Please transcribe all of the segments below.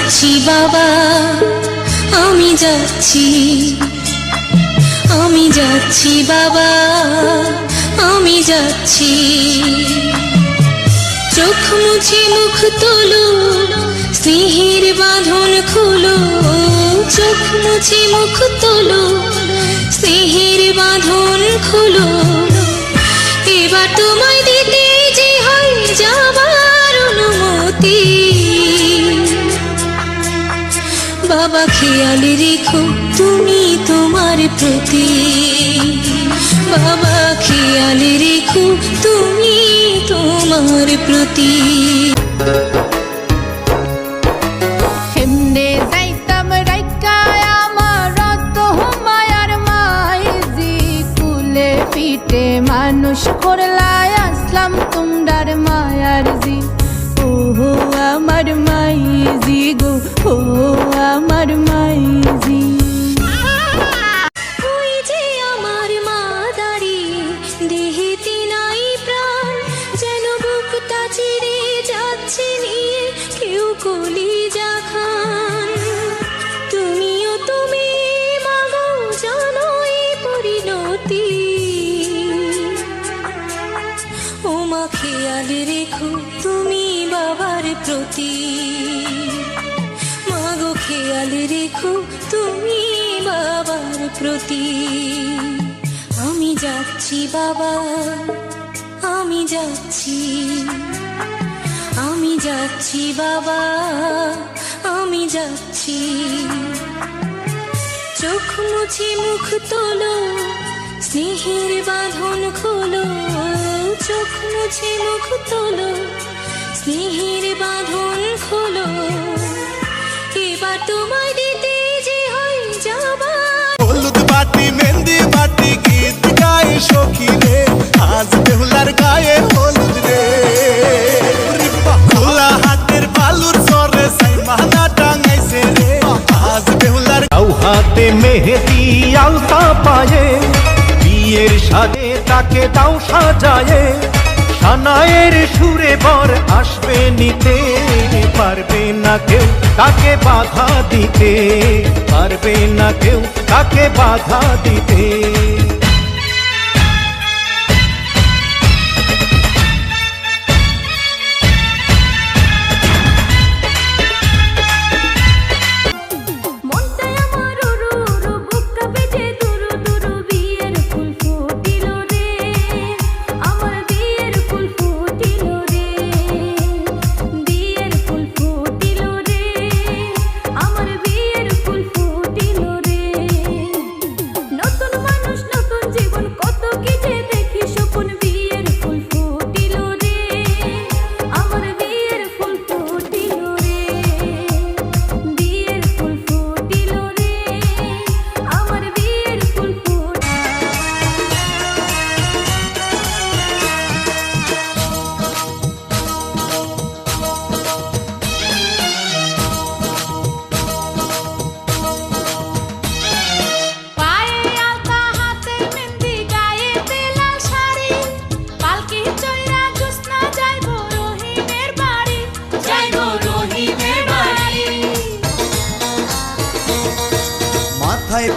যাচ্ছি বাবা, আমি যাচ্ছি, আমি যাচ্ছি বাবা, আমি যাচ্ছি। চোখ মুছে মুখ তোলো, স্নেহের বাঁধন খোলো, চোখ মুছে মুখ তোলো, স্নেহের বাঁধন খোলো। এবার তোমায় দিতে যে হয় যাবার অনুমতি। বাবা খেয়াল রেখো তুমি তোমার প্রতি, বাবা খেয়াল রেখো তুমি তোমার প্রতি। হেমনে যাইতাম রাইকায় আমার রত মায়ার মাইজি, কুলে পিঠে মানুষ করলাই আসলাম তোমরার মায়ার জি। ওহো আমার মাইজি গো, ও আমার মাইজি। ওই যে আমার মা দাঁড়িয়ে, দেহেতে নাই প্রাণ, যেন বুকটা চিরে যাচ্ছে নিয়ে কেউ কলিজা খান। তুমিও তুমি মাগো জানো এই পরিণতি। ও মা খেয়াল রেখো তুমি বাবার প্রতি, মাগো খেয়াল রেখো তুমি বাবার প্রতি। আমি যাচ্ছি বাবা, আমি যাচ্ছি, আমি যাচ্ছি বাবা, আমি যাচ্ছি। চোখ মুছে মুখ তোলো, স্নেহের বাঁধন খোলো, চোখ মুছে মুখ তোলো, স্নেহের বাঁধন খোলো। এবার তোমায় দিতে যে হয় যাবার। হলুদ বাটি মেহেন্দি বাটি গীত গায়ে সখী রে, আজ বেহুলার গায়ে হলুদ রে। খোলা হাতের বালুর সরে সাইমানা টাঙাইছে রে, আজ বেহুলার হাতে মেহেদি আলতা পায়ে, বিয়ের সাজে তাকে দাও সাজায়ে। সানায়ের সুরে বর আসবে নিতে, পারবে না কেউ তাকে বাধা দিতে, পারবে না কেউ তাকে বাধা দিতে।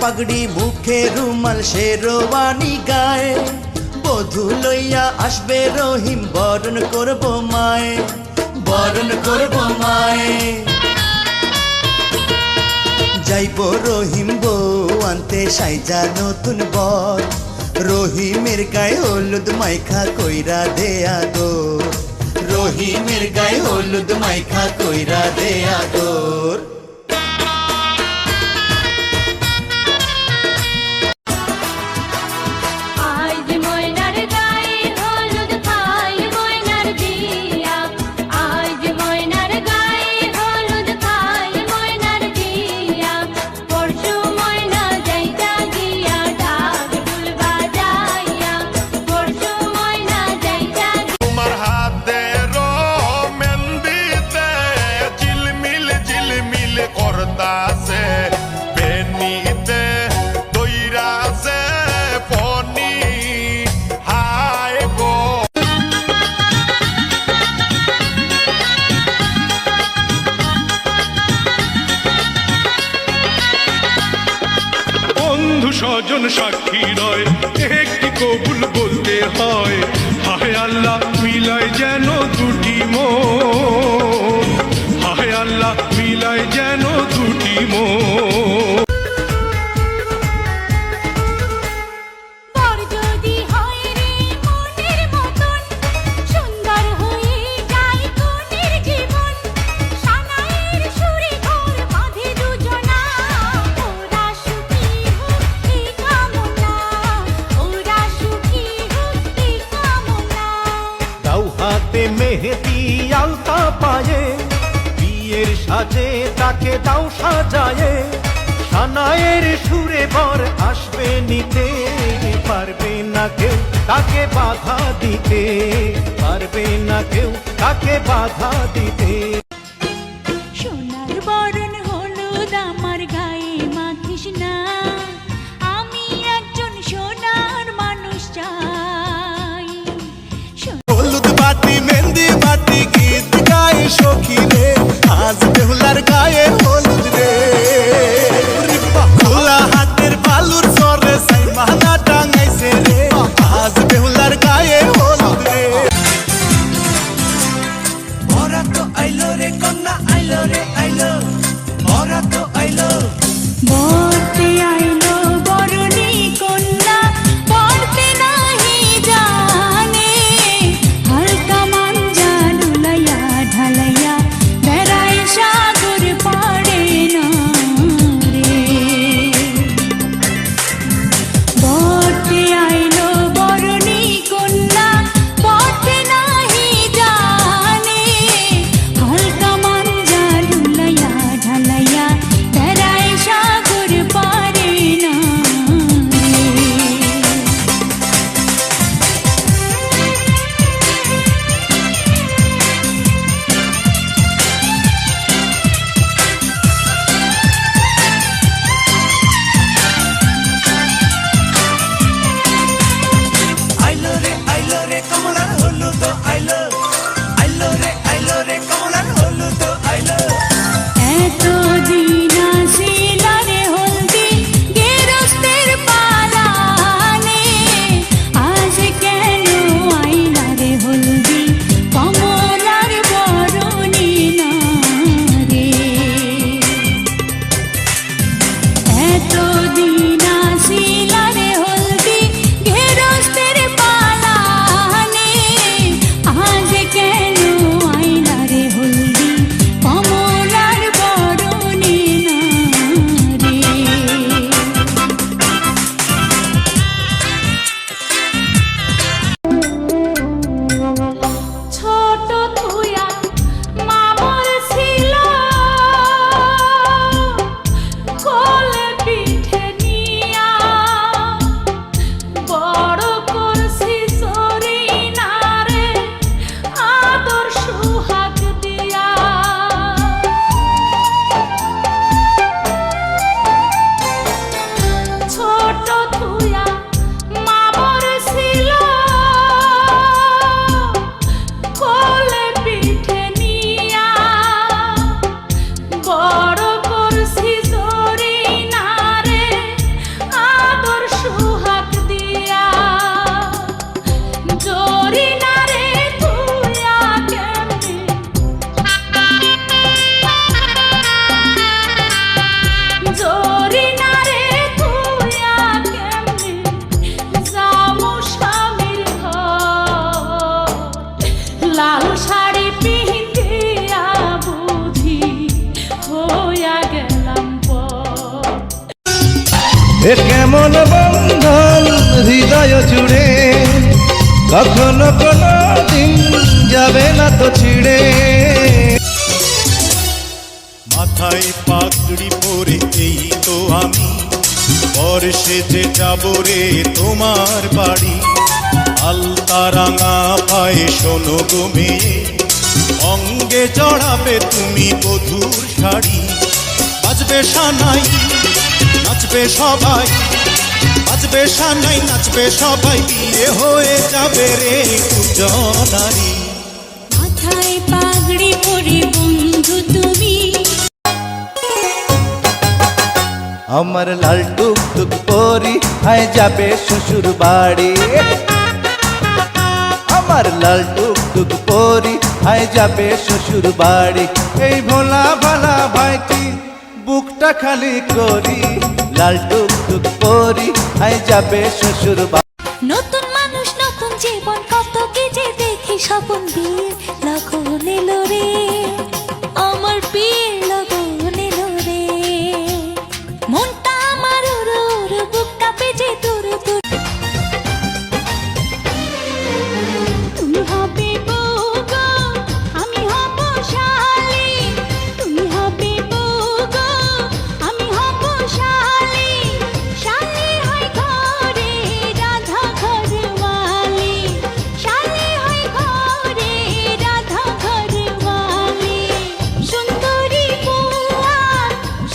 পাগড়ি মুখে রুমাল শেরওয়ানি গায়ে, বধূ লইয়া আসবে রহিম বরণ করব মায়ে, বরণ করব মায়ে। যাইব রহিম বউ আনতে সাইজা নতুন বর, রহিমের গায়ে হলুদ মাইখা কইরা দেয়া দোর, রহিমের গায়ে হলুদ মাইখা কইরা দেয়া দোর। ঝিলমিল জন সাক্ষী রয়, একটি কবুল বলতে হয়। হায় আল্লাহ মিলায় যেন দুটি মন, হায় আল্লাহ মিলায় যেন দুটি মন। বর যদি হয় রে মনের মতন, সুন্দর হয়ে যায় কনের জীবন। সানাইয়ের সুরে ঘর বাঁধে দুজনা, ওরা সুখী হোক এই কামনা, ওরা সুখী হোক এই কামনা। দাও হাতে মেহেদি আলতা পায়ে, বিয়ের সাজে তাকে দাও সাজায়ে। সানায়ের সুরে বর আসবে নিতে, পারবে না কেউ তাকে বাধা দিতে, পারবে না কেউ তাকে বাধা দিতে। সোনার বরণ হলুদ আমার গায়ে মাখিস না, আমি একজন সোনার মানুষ চাই। হলুদ বাটি মেহেন্দি বাটি গীত গায়ে সখী রে, আজ বেহুলার গায়ে হলুদ রে। খোলা হাতের বালুর চরে সাই মালা টাঙাইছে রে, আজ বেহুলার গায়ে হলুদ রে। বরাত আইলো রে কন্যা আইলো রে আইলো, বরাত আইলো। বরতে আইলো বরণী কন্যা, পড়তে নাহি জানে, হালকা মাঞ্জা লুলাইয়া ঢালাইয়া বেড়ায় সাগর পাড়ে না রে। বরতে আইলো বরণী কন্যা, পড়তে নাহি জানে, হালকা মাঞ্জা লুলাইয়া ঢালাইয়া বেড়ায় সাগর পাড়ে না রে। আইলো রে কমলার হলুদ আইলো, আইলো রে কমলার হলুদ আইলো। এতদিন আসিল রে হলদি গেরস্তের পালানে, আজ কেন আইলা রে হলদি কমলার বরণী না রে। এতদিন আসিল রে হলদি গেরস্তের পালানে, আজ কেন আইলা রে হলদি কমলার বরণী না রে। ছোট থুয়া মামর ছিল, কোলে পিঠে নিয়া, বড় করছি সরি না রে আদর সুহাগ দিয়া। ছোট থুয়া মামর ছিল, কোলে পিঠে নিয়া, বড় করছি সরি না রে আদর সুহাগ দিয়া। জরি না রে তুইয়া কেমনে, জরি না রে তুইয়া কেমনে, যামু স্বামীর ঘর, লাল শাড়ি পিন্ধিয়া বুঝি হইয়া গেলাম পর। এ কেমন বন্ধন হৃদয় জুড়ে, কখনো কোনো দিন যাবে না তো ছিড়ে। মাথায় পাগড়ি পরে এই তো আমি, বর সেজে যাব রে তোমার বাড়ি। আলতা রাঙা পায়ে শোনো গো মেয়ে, অঙ্গে জড়াবে তুমি বধূর শাড়ি। বাজবে সানাই নাচবে সবাই, বাজবে সানাই নাচবে সবাই, বিয়ে হয়ে যাবে রে দুজনারি। মাথায় পাগড়ি পরে বন্ধু তুমি, আমার লাল টুকটুক পরি আয় যাবে শ্বশুর বাড়ি আমার লাল টুকটুক পরি আয় যাবে শ্বশুর বাড়ি এই ভোলা ভালা ভাইটি বুকটা খালি করি লাল টুকটুক পরি আয় যাবে শ্বশুর বাড়ি নতুন মানুষ নতুন জীবন কত কি যে দেখি স্বপন বীর লগন এলো রে আমার বীর লগন এলো রে মনটা আমার উড়ু উড়ু বুকটা পেজে দূর দূর তুমি হবে বউ গো আমি হব শালি তুমি হবে বউ গো আমি হব শালি শালি হয় ঘরে রাধা ঘরওয়ালি শালি হয় ঘরে রাধা ঘরওয়ালি সুন্দরী বুয়া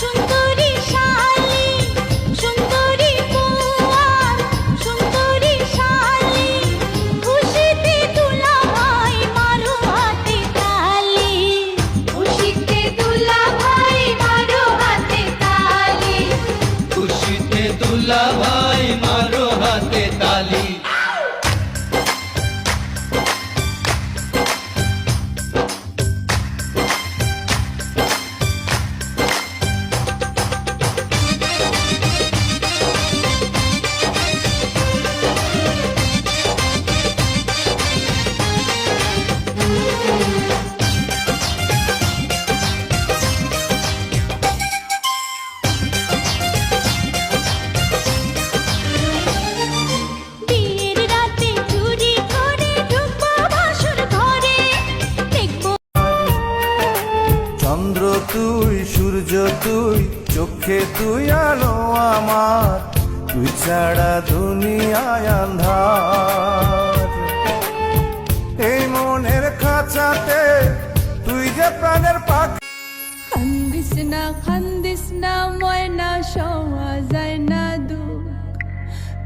সুন্দরী শালি সুন্দরী বুয়া সুন্দরী শালি খুশিতে দুলা ভাই মারো হাতে তালি খুশিতে দুলা ভাই মারো হাতে তালি খুশিতে দুলা ভাই মারো হাতে তালি বিয়ের রাতে চুরি করে ঢুকবো বাসর ঘরে দেখবো চন্দ্র তুই সূর্য তুই চোখে তুই আলো আমার তুই ছাড়া দুনিয়ায় আন্ধার এই মনের খাঁচাতে তুই যে প্রাণের পাখি খান্দিস না ময়না সওয়া যায় না দুঃখ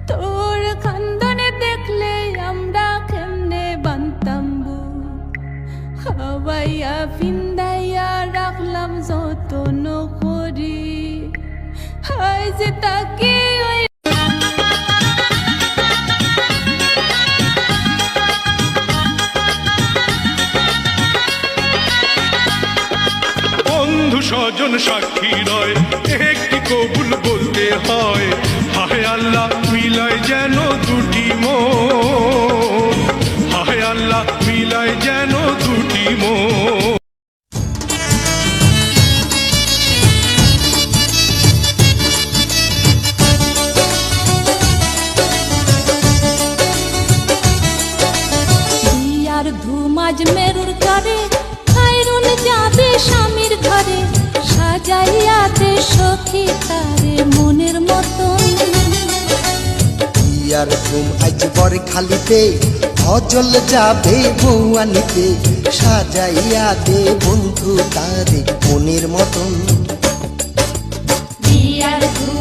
তোর খান্দনে দেখলে আমরা কেমনে বান্তাম বুক হাওয়াইয়া ফিন্দাইয়া রাখলাম যতন করি হাই যে তাকে ওই বন্ধু স্বজন সাক্ষী রয় একটি কবুল বলতে হয় হায় আল্লাহ মিলায় যেন দুটি মন হায় আল্লাহ মিলায় যেন দুটি মন বিয়ার ধুম আজ মেরুর করে খায়রুন যাবে স্বামীর ঘরে সাজাইয়া দে সখী তারে মনের মতন ইয়ার ঘুম আজ বরে খালিতে অজল যাবে বউয়ানিতে সাজাইয়া দে বন্ধু তারে মনের মতন বিয়ার ধুম